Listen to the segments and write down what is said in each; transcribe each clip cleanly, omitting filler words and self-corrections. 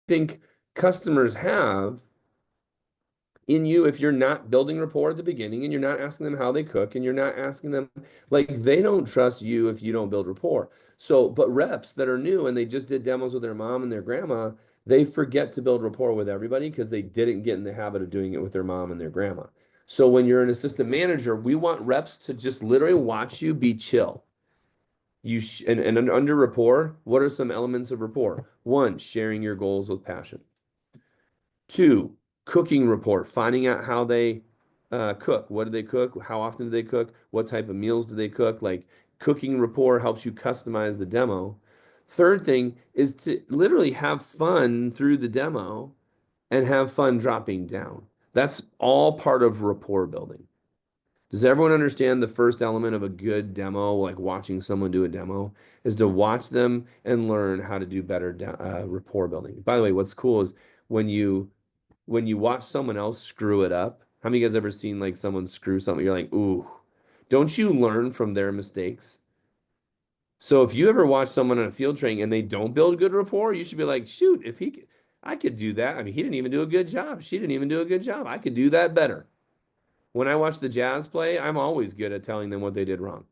think customers have in you if you're not building rapport at the beginning and you're not asking them how they cook and you're not asking them, like, they don't trust you if you don't build rapport. So, but reps that are new and they just did demos with their mom and their grandma, they forget to build rapport with everybody because they didn't get in the habit of doing it with their mom and their grandma. So when you're an assistant manager, we want reps to just literally watch you be chill. And under rapport, what are some elements of rapport? One, sharing your goals with passion. Two, cooking rapport, finding out how they cook. What do they cook? How often do they cook? What type of meals do they cook? Like, cooking rapport helps you customize the demo. Third thing is to literally have fun through the demo and have fun dropping down. That's all part of rapport building. Does everyone understand the first element of a good demo, like watching someone do a demo, is to watch them and learn how to do better rapport building? By the way, what's cool is when you watch someone else screw it up. How many of you guys ever seen like someone screw something? You're like, ooh, don't you learn from their mistakes? So if you ever watch someone on a field training and they don't build good rapport, you should be like, shoot, if he could, I could do that. I mean, he didn't even do a good job. She didn't even do a good job. I could do that better. When I watch the Jazz play, I'm always good at telling them what they did wrong.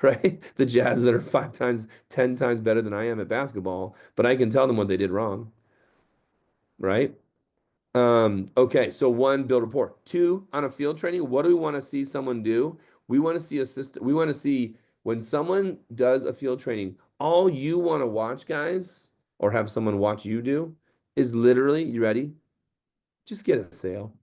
Right? The Jazz that are 5 times, 10 times better than I am at basketball, but I can tell them what they did wrong. Right? Okay, so one, build rapport. Two, on a field training, what do we want to see someone do? We want to see we want to see when someone does a field training, all you want to watch, guys, or have someone watch you do, is literally, you ready? Just get a sale.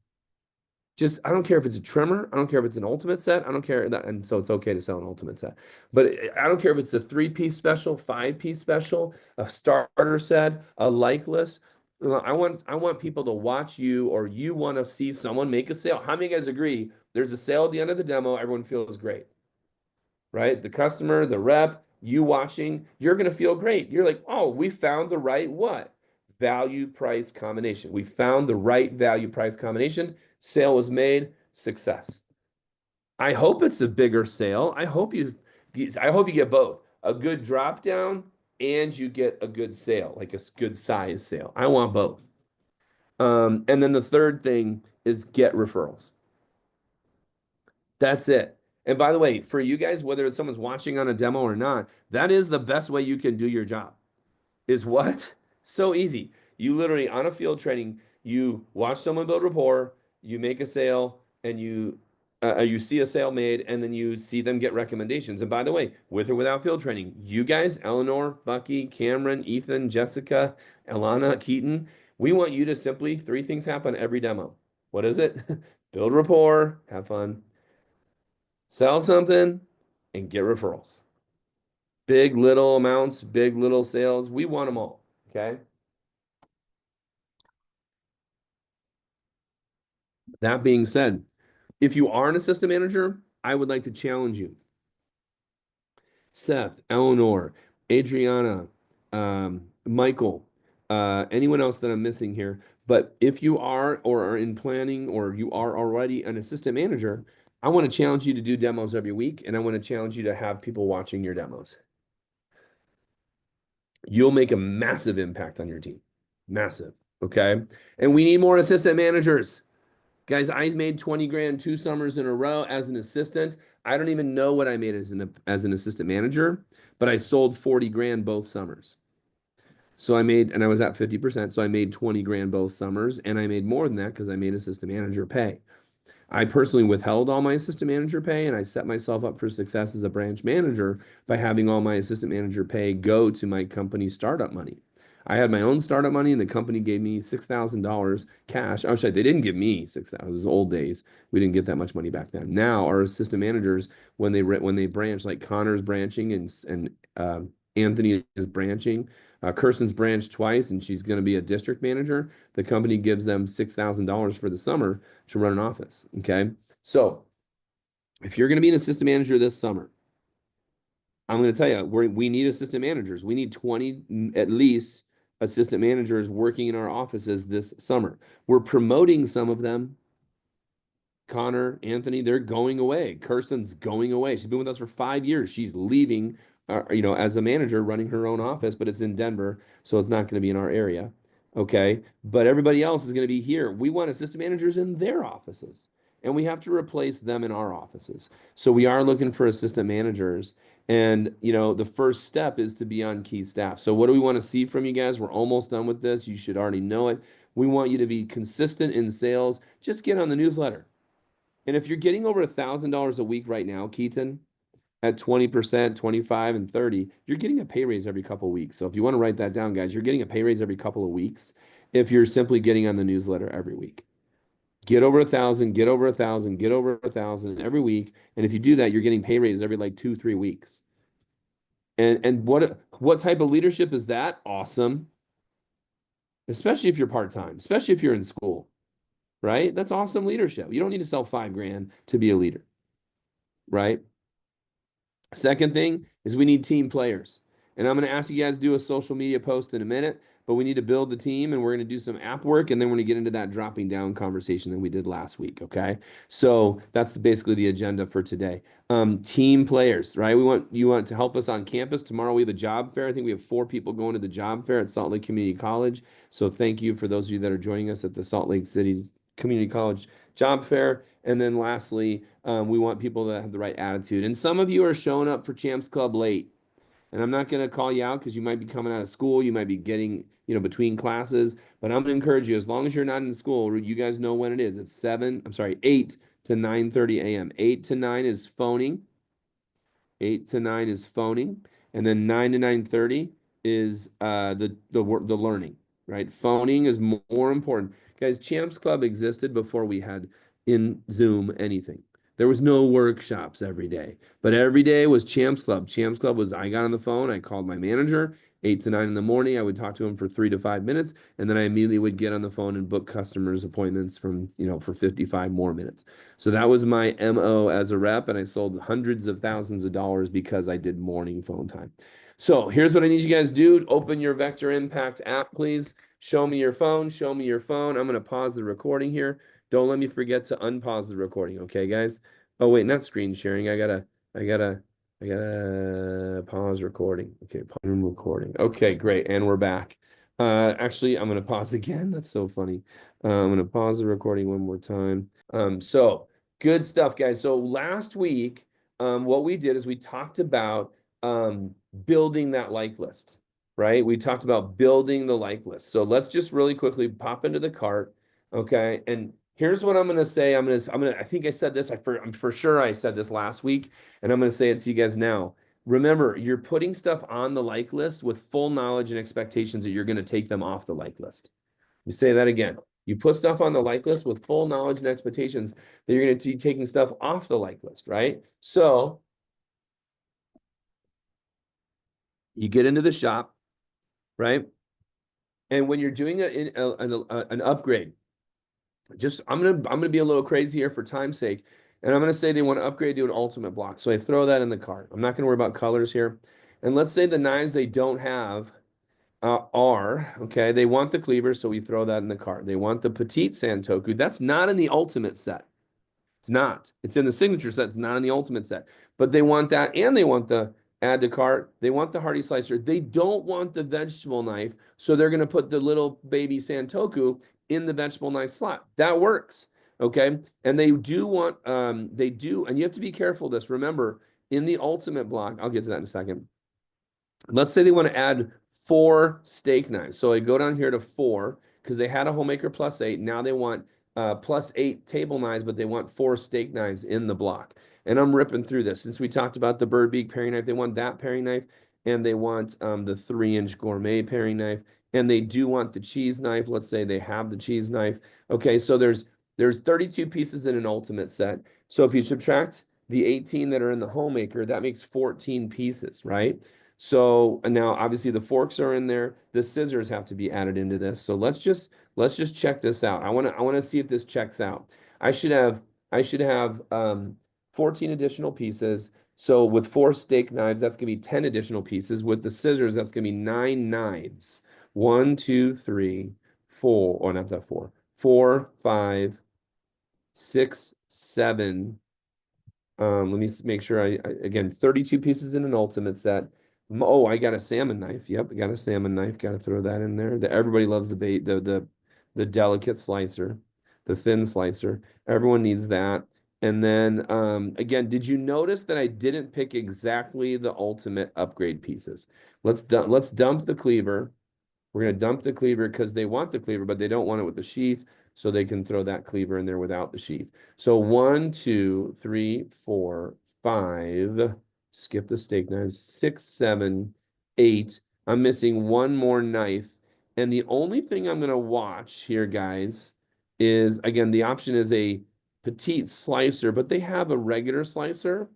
Just, I don't care if it's a trimmer, I don't care if it's an ultimate set, I don't care that, and so it's okay to sell an ultimate set. But I don't care if it's a 3-piece special, 5-piece special, a starter set, a like list. I want people to watch you, or you want to see someone make a sale. How many guys agree there's a sale at the end of the demo, everyone feels great, right? The customer, the rep, you watching, you're going to feel great. You're like, oh, we found the right what? Value price combination. We found the right value price combination. Sale was made, success. I hope it's a bigger sale. I hope you get both. A good drop down and you get a good sale, like a good size sale. I want both. And then the third thing is get referrals. That's it. And by the way, for you guys, whether it's someone's watching on a demo or not, that is the best way you can do your job. Is what? So easy. You literally, on a field training, you watch someone build rapport, you make a sale, and you see a sale made, and then you see them get recommendations. And by the way, with or without field training, you guys, Eleanor, Bucky, Cameron, Ethan, Jessica, Alana, Keaton, we want you to simply, 3 things happen every demo. What is it? Build rapport, have fun, sell something, and get referrals. Big, little amounts, big, little sales. We want them all. Okay. That being said, if you are an assistant manager, I would like to challenge you. Seth, Eleanor, Adriana, Michael, anyone else that I'm missing here. But if you are or are in planning or you are already an assistant manager, I want to challenge you to do demos every week, and I want to challenge you to have people watching your demos. You'll make a massive impact on your team. Massive. Okay. And we need more assistant managers. Guys, I made 20 grand 2 summers in a row as an assistant. I don't even know what I made as an assistant manager, but I sold 40 grand both summers. So I made, and I was at 50%. So I made 20 grand both summers, and I made more than that because I made assistant manager pay. I personally withheld all my assistant manager pay, and I set myself up for success as a branch manager by having all my assistant manager pay go to my company startup money. I had my own startup money, and the company gave me $6,000 cash. I'm sorry, they didn't give me 6,000. It was old days. We didn't get that much money back then. Now our assistant managers, when they branch, like Connor's branching and Anthony is branching. Kirsten's branched twice, and she's going to be a district manager. The company gives them $6,000 for the summer to run an office. Okay. So if you're going to be an assistant manager this summer, I'm going to tell you, we need assistant managers. We need 20 at least assistant managers working in our offices this summer. We're promoting some of them. Connor, Anthony, they're going away. Kirsten's going away. She's been with us for 5 years. She's leaving as a manager running her own office, but it's in Denver, so it's not going to be in our area. Okay. But everybody else is going to be here. We want assistant managers in their offices, and we have to replace them in our offices. So we are looking for assistant managers. And, the first step is to be on key staff. So what do we want to see from you guys? We're almost done with this. You should already know it. We want you to be consistent in sales. Just get on the newsletter. And if you're getting over $1,000 a week right now, Keaton, at 20%, 25, and 30, you're getting a pay raise every couple of weeks. So if you want to write that down, guys, you're getting a pay raise every couple of weeks if you're simply getting on the newsletter every week. Get over 1,000, get over 1,000, get over 1,000 every week. And if you do that, you're getting pay raises every like 2-3 weeks. And what type of leadership is that? Awesome. Especially if you're part-time, especially if you're in school, right? That's awesome leadership. You don't need to sell $5,000 to be a leader, right? Second thing is we need team players. And I'm going to ask you guys to do a social media post in a minute, but we need to build the team and we're going to do some app work and then we're going to get into that dropping down conversation that we did last week. Okay. So that's basically the agenda for today. Team players, right? You want to help us on campus. Tomorrow we have a job fair. I think we have 4 people going to the job fair at Salt Lake Community College. So thank you for those of you that are joining us at the Salt Lake City Community College job fair. And then lastly, we want people that have the right attitude. And some of you are showing up for Champs Club late. And I'm not going to call you out because you might be coming out of school. You might be getting, between classes. But I'm going to encourage you, as long as you're not in school, you guys know when it is. It's 8 to 9:30 a.m. 8 to 9 is phoning. 8 to 9 is phoning. And then 9 to 9:30 is the learning, right? Phoning is more important. Guys, Champs Club existed before we had in Zoom anything. There was no workshops every day, but every day was Champs Club. Champs Club was I got on the phone, I called my manager, 8 to 9 in the morning. I would talk to him for 3 to 5 minutes, and then I immediately would get on the phone and book customers' appointments for 55 more minutes. So that was my MO as a rep, and I sold hundreds of thousands of dollars because I did morning phone time. So here's what I need you guys to do. Open your Vector Impact app, please. Show me your phone. Show me your phone. I'm going to pause the recording here. Don't let me forget to unpause the recording, okay, guys? Oh, wait, not screen sharing. I gotta pause recording. Okay, pause recording. Okay, great. And we're back. Actually, I'm gonna pause again. That's so funny. I'm gonna pause the recording one more time. So good stuff, guys. So last week, what we did is we talked about building that like list, right? We talked about building the like list. So let's just really quickly pop into the cart, okay? And here's what I'm going to say. I think I said this. I'm for sure I said this last week, and I'm going to say it to you guys now. Remember, you're putting stuff on the like list with full knowledge and expectations that you're going to take them off the like list. You say that again. You put stuff on the like list with full knowledge and expectations that you're going to be taking stuff off the like list, right? So you get into the shop, right? And when you're doing an upgrade, I'm gonna be a little crazy here for time's sake, and I'm gonna say they want to upgrade to an ultimate block. So I throw that in the cart. I'm not gonna worry about colors here. And let's say the knives they don't have are okay. They want the cleaver, so we throw that in the cart. They want the petite Santoku. That's not in the ultimate set. It's not. It's in the signature set. It's not in the ultimate set. But they want that, and they want the add to cart. They want the Hardy slicer. They don't want the vegetable knife, so they're going to put the little baby Santoku in the vegetable knife slot. That works. Okay. And they do want, and you have to be careful of this. Remember, in the ultimate block, I'll get to that in a second. Let's say they want to add 4 steak knives. So I go down here to 4 because they had a homemaker +8. Now they want +8 table knives, but they want 4 steak knives in the block. And I'm ripping through this. Since we talked about the bird beak paring knife, they want that paring knife, and they want the 3-inch gourmet paring knife, and they do want the cheese knife. Let's say they have the cheese knife. Okay, so there's 32 pieces in an ultimate set. So if you subtract the 18 that are in the homemaker, that makes 14 pieces, right? So and now obviously the forks are in there. The scissors have to be added into this. So let's just check this out. I want to see if this checks out. I should have 14 additional pieces. So with 4 steak knives, that's gonna be 10 additional pieces. With the scissors, that's gonna be 9 knives. 1, 2, 3, 4, or not that 4. 4, 5, 6, 7, Let me make sure again, 32 pieces in an ultimate set. Oh, I got a salmon knife. Yep, I got a salmon knife. Got to throw that in there. Everybody loves the bait, the delicate slicer, the thin slicer. Everyone needs that. And then again, did you notice that I didn't pick exactly the ultimate upgrade pieces? Let's dump the cleaver. We're going to dump the cleaver because they want the cleaver, but they don't want it with the sheath, so they can throw that cleaver in there without the sheath. So 1, 2, 3, 4, 5. Skip the steak knives. 6, 7, 8. I'm missing one more knife. And the only thing I'm going to watch here, guys, is, again, the option is a petite slicer, but they have a regular slicer.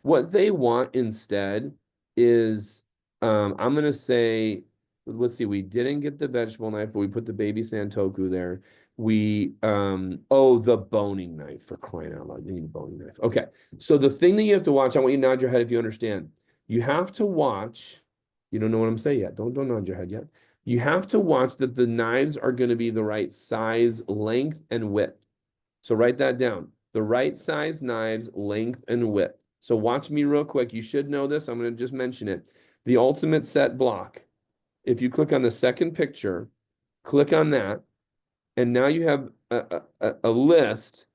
What they want instead is, I'm going to say, let's see, we didn't get the vegetable knife, but we put the baby Santoku there. The boning knife, for crying out loud. You need a boning knife. Okay. So the thing that you have to watch, I want you to nod your head if you understand. You have to watch, you don't know what I'm saying yet. Don't nod your head yet. You have to watch that the knives are going to be the right size, length, and width. So write that down. The right size knives, length, and width. So watch me real quick. You should know this. I'm going to just mention it. The ultimate set block. If you click on the second picture, click on that, and now you have a list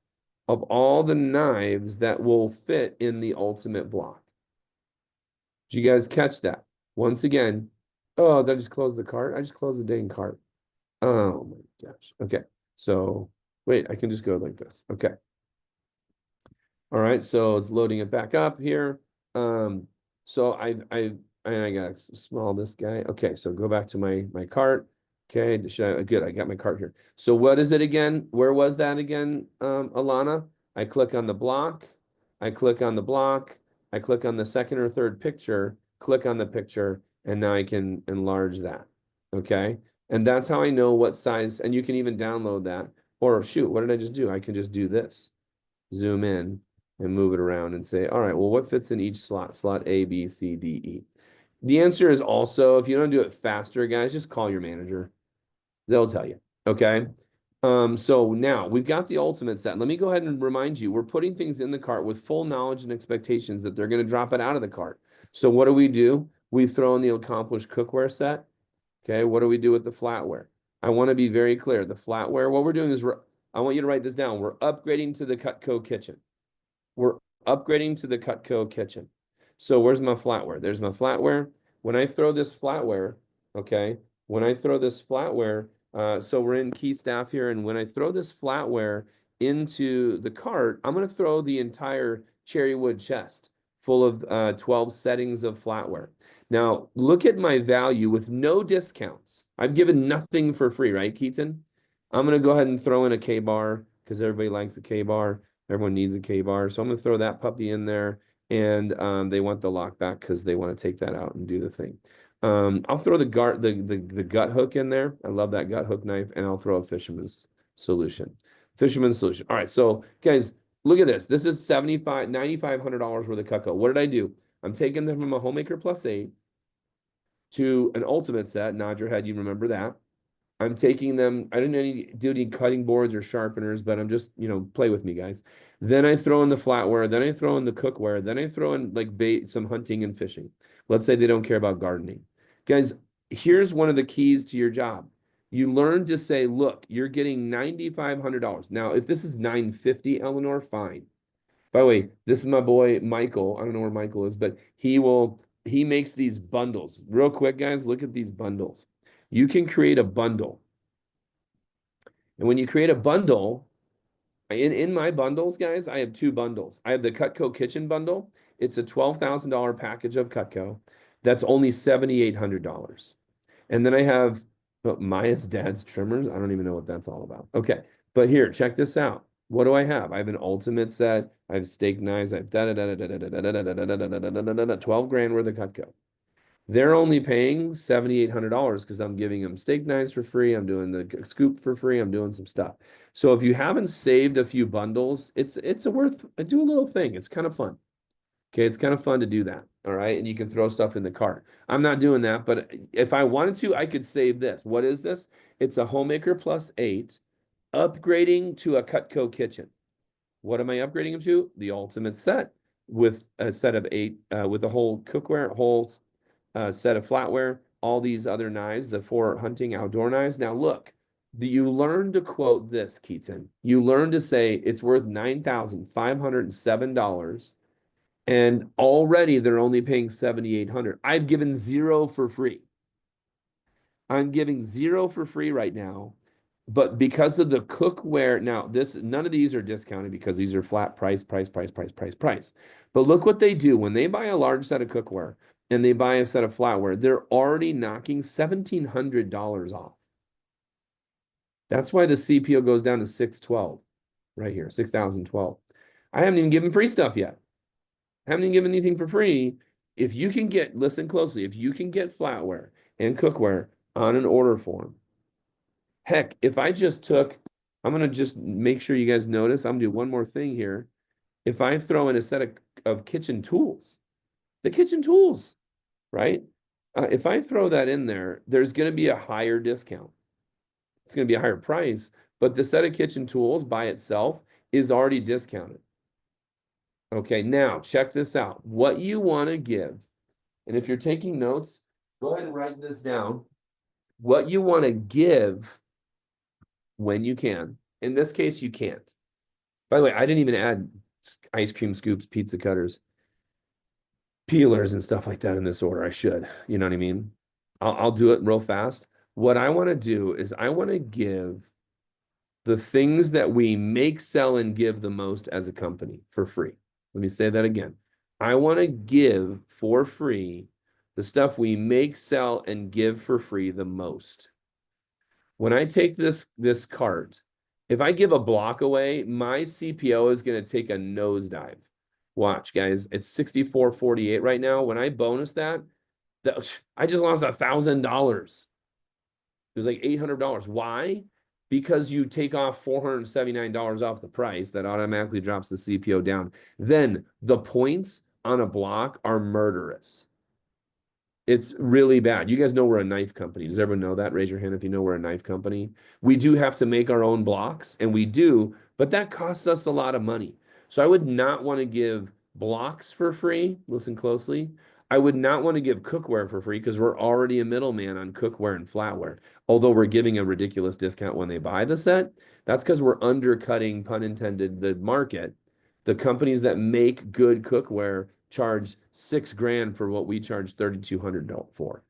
of all the knives that will fit in the ultimate block. Did you guys catch that? Once again, oh, did I just close the cart? I just closed the dang cart. Oh my gosh. Okay. So wait, I can just go like this. Okay. All right. So it's loading it back up here. So I gotta small this guy. Okay. So go back to my cart. Okay. Good. I got my cart here. So what is it again? Where was that again, Alana? I click on the block. I click on the block. I click on the second or third picture, click on the picture, and now I can enlarge that. Okay. And that's how I know what size, and you can even download that. Or shoot, what did I just do? I can just do this. Zoom in and move it around and say, all right, well, what fits in each slot? Slot A, B, C, D, E. The answer is also, if you don't do it faster, guys, just call your manager. They'll tell you. Okay. So now we've got the ultimate set. Let me go ahead and remind you, we're putting things in the cart with full knowledge and expectations that they're going to drop it out of the cart. So what do? We throw in the accomplished cookware set. Okay. What do we do with the flatware? I want to be very clear. The flatware, what we're doing is I want you to write this down. We're upgrading to the Cutco kitchen. We're upgrading to the Cutco kitchen. So where's my flatware? There's my flatware. When I throw this flatware, okay, when I throw this flatware, so we're in key staff here, and when I throw this flatware into the cart, I'm going to throw the entire cherry wood chest full of 12 settings of flatware. Now, look at my value with no discounts. I've given nothing for free, right, Keaton? I'm going to go ahead and throw in a K-bar because everybody likes a K-bar. Everyone needs a K-bar. So I'm going to throw that puppy in there. And they want the lock back because they want to take that out and do the thing. I'll throw the gut hook in there. I love that gut hook knife. And I'll throw a fisherman's solution. Fisherman's solution. All right. So guys, look at this. This is $9,500 worth of Cutco. What did I do? I'm taking them from a Homemaker Plus 8 to an Ultimate set. Nod your head. You remember that. I'm taking them. I didn't do any cutting boards or sharpeners, but I'm just, play with me, guys. Then I throw in the flatware. Then I throw in the cookware. Then I throw in like bait, some hunting and fishing. Let's say they don't care about gardening. Guys, here's one of the keys to your job. You learn to say, look, you're getting $9,500. Now, if this is $950, Eleanor, fine. By the way, this is my boy, Michael. I don't know where Michael is, but he makes these bundles. Real quick, guys, look at these bundles. You can create a bundle. And when you create a bundle, in my bundles, guys, I have 2 bundles. I have the Cutco kitchen bundle. It's a $12,000 package of Cutco. That's only $7,800. And then I have Maya's dad's trimmers. I don't even know what that's all about. Okay, but here, check this out. What do I have? I have an ultimate set. I have steak knives. I have 12 grand worth of Cutco. They're only paying $7,800 because I'm giving them steak knives for free. I'm doing the scoop for free. I'm doing some stuff. So if you haven't saved a few bundles, it's a worth do a little thing. It's kind of fun. Okay, it's kind of fun to do that. All right, and you can throw stuff in the cart. I'm not doing that, but if I wanted to, I could save this. What is this? It's a Homemaker Plus 8, upgrading to a Cutco kitchen. What am I upgrading them to? The ultimate set. with a set of 8, with a whole cookware, whole set of flatware, all these other knives, the 4 hunting outdoor knives. Now look, you learn to quote this, Keaton. You learn to say it's worth $9,507, and already they're only paying $7,800. I've given 0 for free. I'm giving 0 for free right now. But because of the cookware, now none of these are discounted because these are flat price. But look what they do when they buy a large set of cookware and they buy a set of flatware, they're already knocking $1,700 off. That's why the CPO goes down to 612 right here, 6,012. I haven't even given free stuff yet. I haven't even given anything for free. If you can listen closely, if you can get flatware and cookware on an order form, heck, if I just took, I'm going to just make sure you guys notice, I'm going to do one more thing here. If I throw in a set of kitchen tools, the kitchen tools, right? If I throw that in there, there's going to be a higher discount. It's going to be a higher price, but the set of kitchen tools by itself is already discounted. Okay, now check this out. What you want to give, and if you're taking notes, go ahead and write this down. What you want to give when you can. In this case, you can't. By the way, I didn't even add ice cream scoops, pizza cutters, peelers, and stuff like that in this order. I should. You know what I mean? I'll do it real fast. What I want to do is I want to give the things that we make, sell, and give the most as a company for free. Let me say that again. I want to give for free the stuff we make, sell, and give for free the most. When I take this cart, if I give a block away, my CPO is going to take a nosedive. Watch, guys. It's 64.48 right now. When I bonus that, I just lost $1,000. It was like $800. Why? Because you take off $479 off the price, that automatically drops the CPO down. Then the points on a block are murderous. It's really bad. You guys know we're a knife company. Does everyone know that? Raise your hand if you know we're a knife company. We do have to make our own blocks, and we do, but that costs us a lot of money. So I would not want to give blocks for free. Listen closely. I would not want to give cookware for free because we're already a middleman on cookware and flatware. Although we're giving a ridiculous discount when they buy the set, that's because we're undercutting, pun intended, the market. The companies that make good cookware charge $6,000 for what we charge $3,200 for.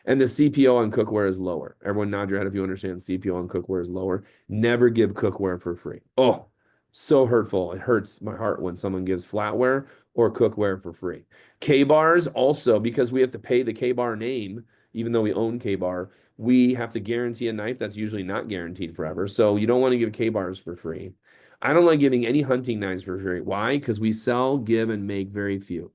And the CPO on cookware is lower. Everyone nod your head if you understand CPO on cookware is lower. Never give cookware for free. Oh, so hurtful. It hurts my heart when someone gives flatware or cookware for free. K-bars also, because we have to pay the K-bar name, even though we own K-bar, we have to guarantee a knife that's usually not guaranteed forever. So you don't want to give K-bars for free. I don't like giving any hunting knives for free. Why? Because we sell, give, and make very few.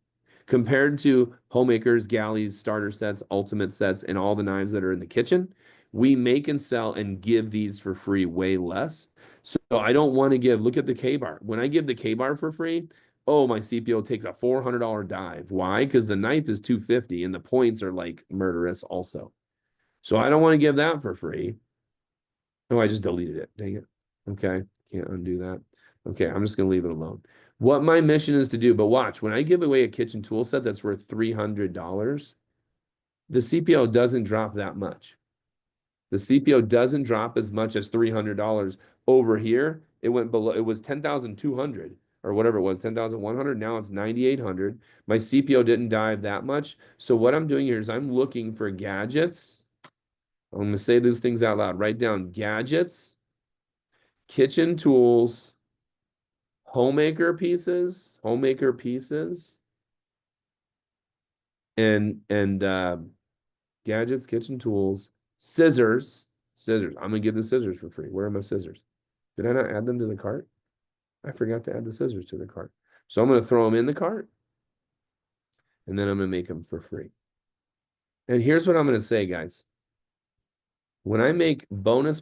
Compared to homemakers, galleys, starter sets, ultimate sets, and all the knives that are in the kitchen, we make and sell and give these for free way less. So I don't want to give, look at the K-bar. When I give the K-bar for free, oh, my CPO takes a $400 dive. Why? Because the knife is $250 and the points are like murderous also. So I don't want to give that for free. Oh, I just deleted it. Dang it. Okay. Can't undo that. Okay, I'm just going to leave it alone. What my mission is to do, but watch, when I give away a kitchen tool set that's worth $300, the CPO doesn't drop that much. The CPO doesn't drop as much as $300. Over here, it went below, it was 10,200 or whatever it was, 10,100. Now it's 9,800. My CPO didn't dive that much. So what I'm doing here is I'm looking for gadgets. I'm going to say those things out loud. Write down gadgets, kitchen tools, homemaker pieces, and gadgets, kitchen tools, scissors. I'm gonna give the scissors for free. Where are my scissors? Did I not add them to the cart? I forgot to add the scissors to the cart. So I'm gonna throw them in the cart, and then I'm gonna make them for free. And here's what I'm gonna say, guys. When I make bonus,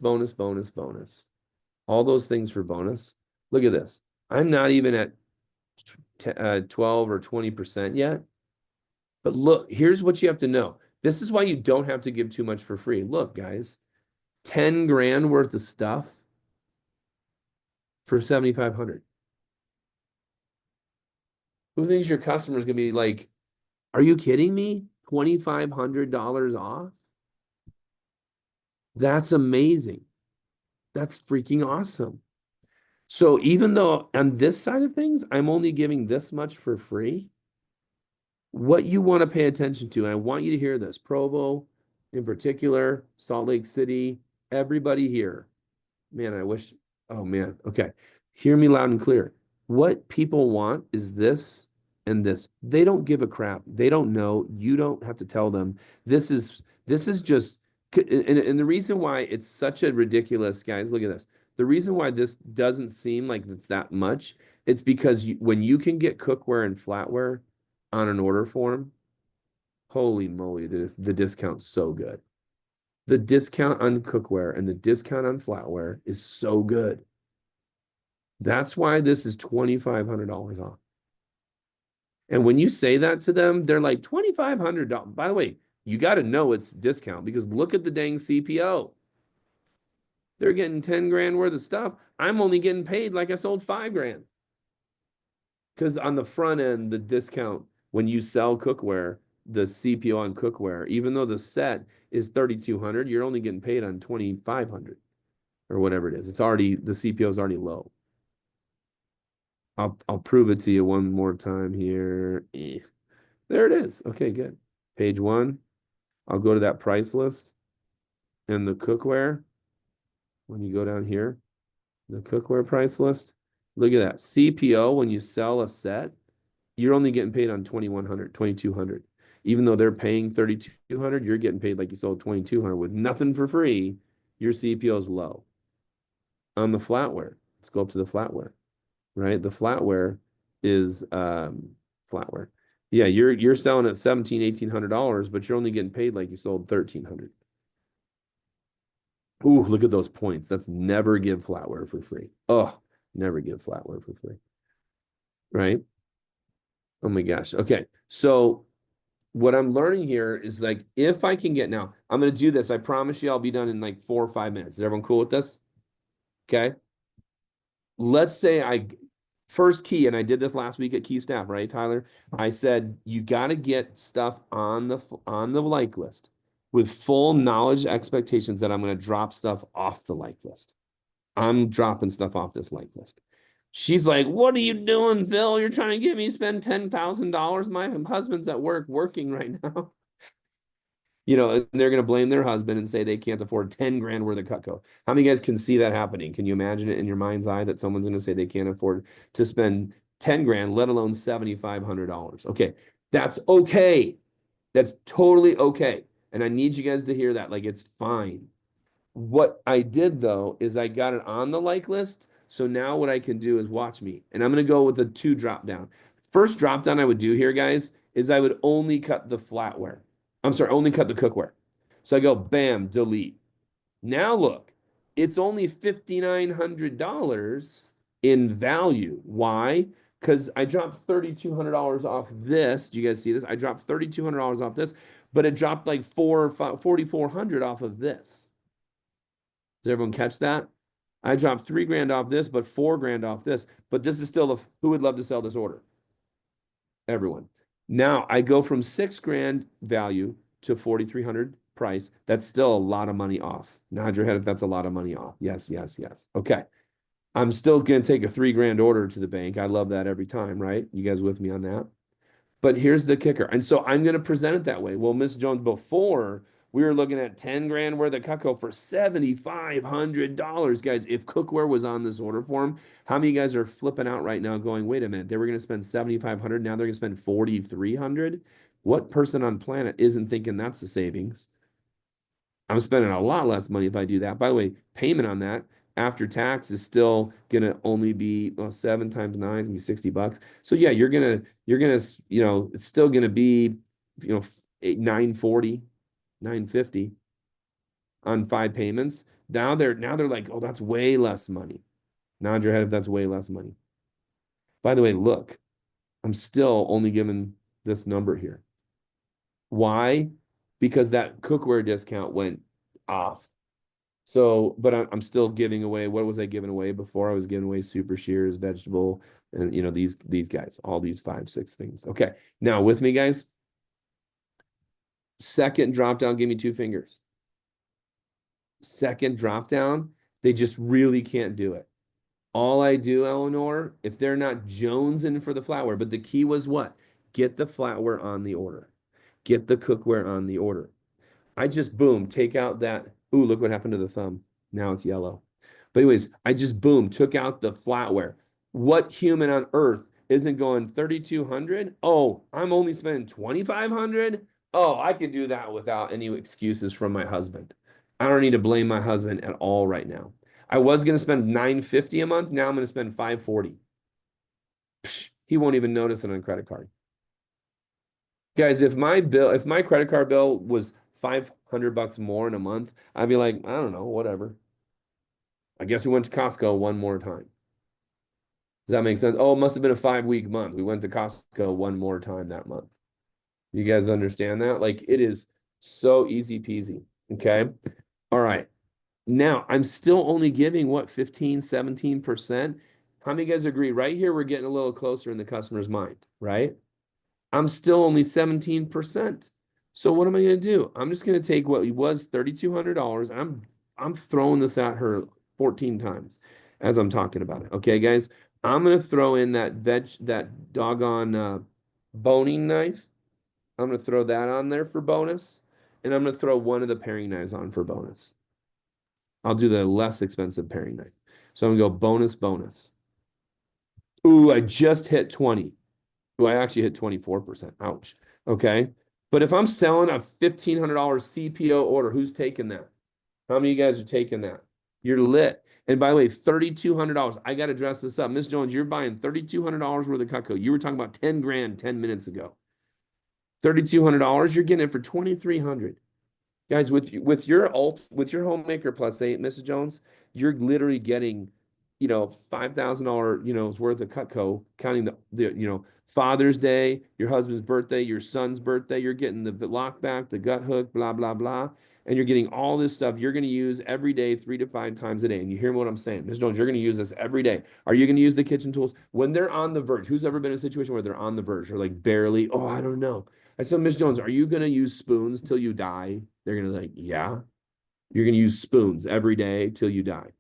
all those things for bonus, look at this. I'm not even at 12 or 20% yet. But look, here's what you have to know. This is why you don't have to give too much for free. Look, guys, 10 grand worth of stuff for 7,500. Who thinks your customer is gonna be like, are you kidding me? $2,500 off? That's amazing. That's freaking awesome. So even though on this side of things, I'm only giving this much for free, what you want to pay attention to, and I want you to hear this, Provo in particular, Salt Lake City, everybody here. Man, I wish, oh man, okay. Hear me loud and clear. What people want is this and this. They don't give a crap. They don't know. You don't have to tell them. This is just and the reason why it's such a ridiculous, guys, look at this. The reason why this doesn't seem like it's that much, it's because when you can get cookware and flatware on an order form, holy moly, the discount's so good. The discount on cookware and the discount on flatware is so good. That's why this is $2,500 off. And when you say that to them, they're like, $2,500. By the way, you got to know it's discount because look at the dang CPO. They're getting 10 grand worth of stuff. I'm only getting paid like I sold 5 grand. Because on the front end, the discount, when you sell cookware, the CPO on cookware, even though the set is 3,200, you're only getting paid on 2,500 or whatever it is. It's already, the CPO is already low. I'll prove it to you one more time here. There it is. Okay, good. Page 1. I'll go to that price list and the cookware. When you go down here, the cookware price list. Look at that. CPO, when you sell a set, you're only getting paid on 2,100, 2,200. Even though they're paying 3,200, you're getting paid like you sold 2,200 with nothing for free. Your CPO is low. On the flatware, let's go up to the flatware, right? The flatware is flatware. Yeah, you're selling at $1,700-$1,800, but you're only getting paid like you sold 1,300. Ooh, look at those points. That's never give flatware for free. Oh, never give flatware for free. Right? Oh my gosh. Okay. So what I'm learning here is like if I can get now, I'm gonna do this. I promise you I'll be done in like 4 or 5 minutes. Is everyone cool with this? Okay. Let's say I first key, and I did this last week at Key Staff, right, Tyler? I said you got to get stuff on the like list with full knowledge expectations that I'm going to drop stuff off the like list. I'm dropping stuff off this like list. She's like, "What are you doing, Phil? You're trying to get me spend $10,000. My husband's at work working right now." You know, and they're going to blame their husband and say they can't afford 10 grand worth of Cutco. How many guys can see that happening? Can you imagine it in your mind's eye that someone's going to say they can't afford to spend 10 grand, let alone $7,500? Okay, that's okay. That's totally okay. And I need you guys to hear that. Like, it's fine. What I did though is I got it on the like list. So now what I can do is watch me. And I'm going to go with a 2 drop down. First drop down I would do here, guys, is I would only cut the flatware. I'm sorry, only cut the cookware. So I go, bam, delete. Now look, it's only $5,900 in value. Why? Because I dropped $3,200 off this. Do you guys see this? I dropped $3,200 off this, but it dropped like 4,400 off of this. Does everyone catch that? I dropped 3 grand off this, but 4 grand off this. But this is still who would love to sell this order? Everyone. Now I go from 6 grand value to 4,300 price. That's still a lot of money off. Nod your head if that's a lot of money off. Yes, yes, yes. Okay. I'm still going to take a 3 grand order to the bank. I love that every time, right? You guys with me on that? But here's the kicker. And so I'm going to present it that way. Well, Miss Jones, before we were looking at 10 grand worth of Cutco for $7,500. Guys, if cookware was on this order form, how many guys are flipping out right now going, wait a minute, they were going to spend 7,500. Now they're going to spend 4,300. What person on planet isn't thinking that's the savings? I'm spending a lot less money if I do that. By the way, payment on that after tax is still gonna only be 7 times 9 is gonna be $60. So yeah, you're gonna it's still gonna be 940, 950 on 5 payments. Now they're like, oh, that's way less money. Nod your head if that's way less money. By the way, look, I'm still only given this number here. Why? Because that cookware discount went off. So, but I'm still giving away. What was I giving away before? I was giving away Super Shears, vegetable, and these guys, all these 5, 6 things. Okay, now with me, guys. Second drop down, give me 2 fingers. Second drop down, they just really can't do it. All I do, Eleanor, if they're not jonesing for the flatware, but the key was what? Get the flatware on the order. Get the cookware on the order. I just boom, take out that. Ooh, look what happened to the thumb. Now it's yellow. But anyways, I just boom, took out the flatware. What human on earth isn't going 3,200? Oh, I'm only spending 2,500? Oh, I can do that without any excuses from my husband. I don't need to blame my husband at all right now. I was going to spend 950 a month. Now I'm going to spend 540. Psh, he won't even notice it on a credit card. Guys, if my credit card bill was 500 bucks more in a month, I'd be like, I don't know, whatever. I guess we went to Costco one more time. Does that make sense? Oh, it must have been a 5-week month. We went to Costco one more time that month. You guys understand that? Like it is so easy peasy. Okay. All right. Now I'm still only giving what 15, 17%. How many guys agree? Right here, we're getting a little closer in the customer's mind, right? I'm still only 17%. So what am I going to do? I'm just going to take what was $3,200 and I'm throwing this at her 14 times as I'm talking about it. Okay, guys, I'm going to throw in that doggone boning knife. I'm going to throw that on there for bonus, and I'm going to throw one of the paring knives on for bonus. I'll do the less expensive paring knife. So I'm going to go bonus, bonus. Ooh, I just hit 20. Ooh, I actually hit 24%. Ouch. Okay. But if I'm selling a $1,500 CPO order, who's taking that? How many of you guys are taking that? You're lit. And by the way, $3,200. I got to dress this up. Miss Jones, you're buying $3,200 worth of Cutco. You were talking about 10 grand 10 minutes ago. $3,200, you're getting it for 2,300. Guys, with your homemaker plus 8, Mrs. Jones, you're literally getting, $5,000, worth of Cutco, counting the Father's Day, your husband's birthday, your son's birthday. You're getting the lock back, the gut hook, blah, blah, blah. And you're getting all this stuff you're going to use every day, 3 to 5 times a day. And you hear what I'm saying, Mrs. Jones, you're going to use this every day. Are you going to use the kitchen tools when they're on the verge? Who's ever been in a situation where they're on the verge or like barely, oh, I don't know. I said, Miss Jones, are you going to use spoons till you die? They're going to like, yeah. You're going to use spoons every day till you die.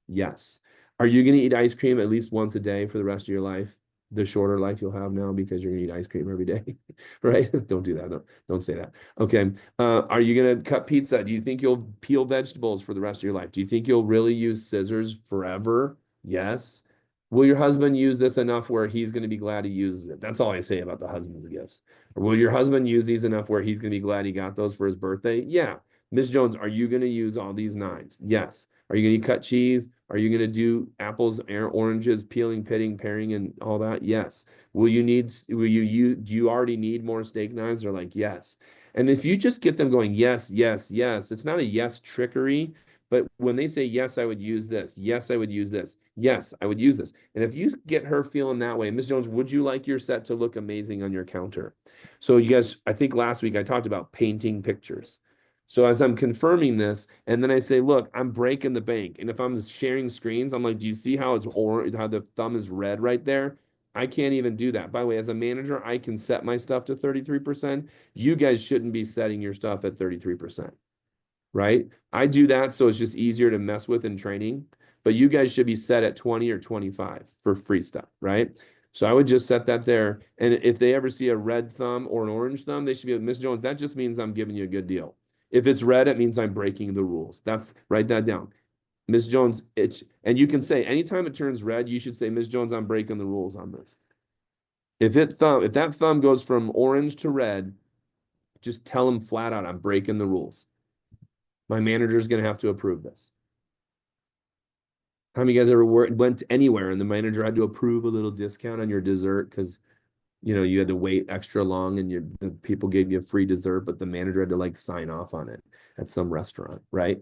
Yes. Are you going to eat ice cream at least once a day for the rest of your life? The shorter life you'll have now because you're going to eat ice cream every day, right? Don't do that. Don't say that. Okay. Are you going to cut pizza? Do you think you'll peel vegetables for the rest of your life? Do you think you'll really use scissors forever? Yes. Will your husband use this enough where he's going to be glad he uses it? That's all I say about the husband's gifts. Or will your husband use these enough where he's going to be glad he got those for his birthday? Yeah. Ms. Jones, are you going to use all these knives? Yes. Are you going to cut cheese? Are you going to do apples, oranges, peeling, pitting, paring, and all that? Yes. Will you do you already need more steak knives? They're like, yes. And if you just get them going, yes, yes, yes, it's not a yes trickery, but when they say, yes, I would use this. Yes, I would use this. Yes, I would use this. And if you get her feeling that way, Ms. Jones, would you like your set to look amazing on your counter? So you guys, I think last week I talked about painting pictures. So as I'm confirming this, and then I say, look, I'm breaking the bank. And if I'm sharing screens, I'm like, do you see how it's orange, how the thumb is red right there? I can't even do that. By the way, as a manager, I can set my stuff to 33%. You guys shouldn't be setting your stuff at 33%, right? I do that so it's just easier to mess with in training, but you guys should be set at 20 or 25 for free stuff, right? So I would just set that there. And if they ever see a red thumb or an orange thumb, they should be like, Miss Jones, that just means I'm giving you a good deal. If it's red, it means I'm breaking the rules. Write that down. Ms. Jones, and you can say anytime it turns red, you should say, Ms. Jones, I'm breaking the rules on this. If that thumb goes from orange to red, just tell them flat out, I'm breaking the rules. My manager is going to have to approve this. How many of you guys ever went anywhere and the manager had to approve a little discount on your dessert because you had to wait extra long and the people gave you a free dessert, but the manager had to like sign off on it at some restaurant, right?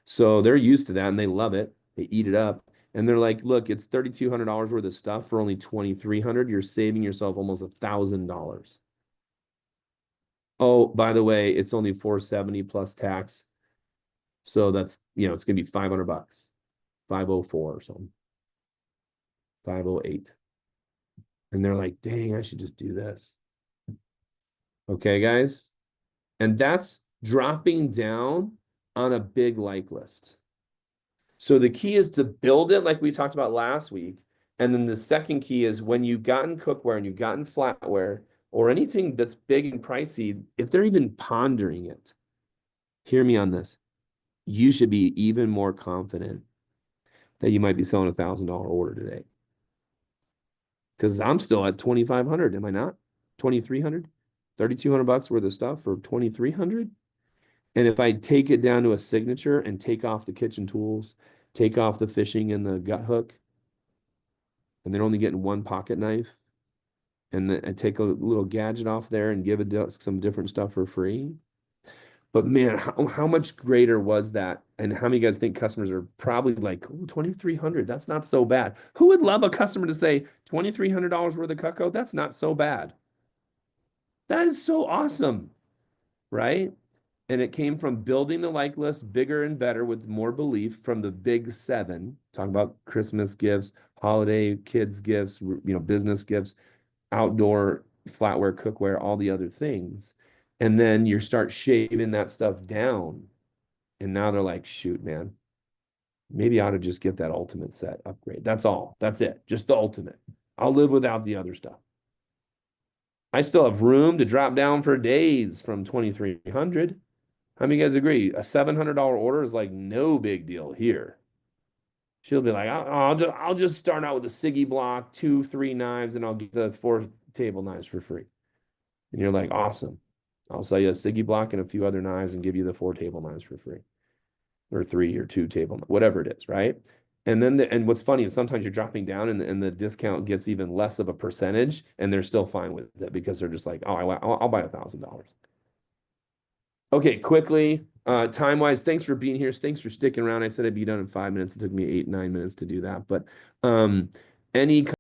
So they're used to that and they love it. They eat it up. And they're like, look, it's $3,200 worth of stuff for only $2,300. You're saving yourself almost $1,000. Oh, by the way, it's only $470 plus tax. So that's, it's gonna be $500, 504 or something, 508. And they're like, dang, I should just do this. Okay, guys. And that's dropping down on a big like list. So the key is to build it like we talked about last week. And then the second key is when you've gotten cookware and you've gotten flatware or anything that's big and pricey, if they're even pondering it, hear me on this. You should be even more confident that you might be selling $1,000 order today. Because I'm still at 2,500, am I not? 2,300, 3,200 bucks worth of stuff for 2,300. And if I take it down to a signature and take off the kitchen tools, take off the fishing and the gut hook, and they're only getting one pocket knife, and then I take a little gadget off there and give it some different stuff for free. But man, how much greater was that? And how many of you guys think customers are probably like, oh, 2,300, that's not so bad. Who would love a customer to say $2,300 worth of Cutco? That's not so bad. That is so awesome, right? And it came from building the like list bigger and better with more belief from the big seven, talking about Christmas gifts, holiday kids gifts, business gifts, outdoor flatware, cookware, all the other things. And then you start shaving that stuff down. And now they're like, shoot, man, maybe I ought to just get that ultimate set upgrade. That's all. That's it. Just the ultimate. I'll live without the other stuff. I still have room to drop down for days from 2,300. How many of you guys agree? A $700 order is like no big deal here. She'll be like, I'll just start out with a Siggy block, 2, 3 knives, and I'll get the 4 table knives for free. And you're like, awesome. I'll sell you a Siggy block and a few other knives and give you the 4 table knives for free, or 3 or 2 table, whatever it is, right? And then and what's funny is sometimes you're dropping down and the discount gets even less of a percentage, and they're still fine with it because they're just like, oh, I'll buy $1,000. Okay, quickly, time-wise, thanks for being here. Thanks for sticking around. I said I'd be done in 5 minutes. It took me 8, 9 minutes to do that. But any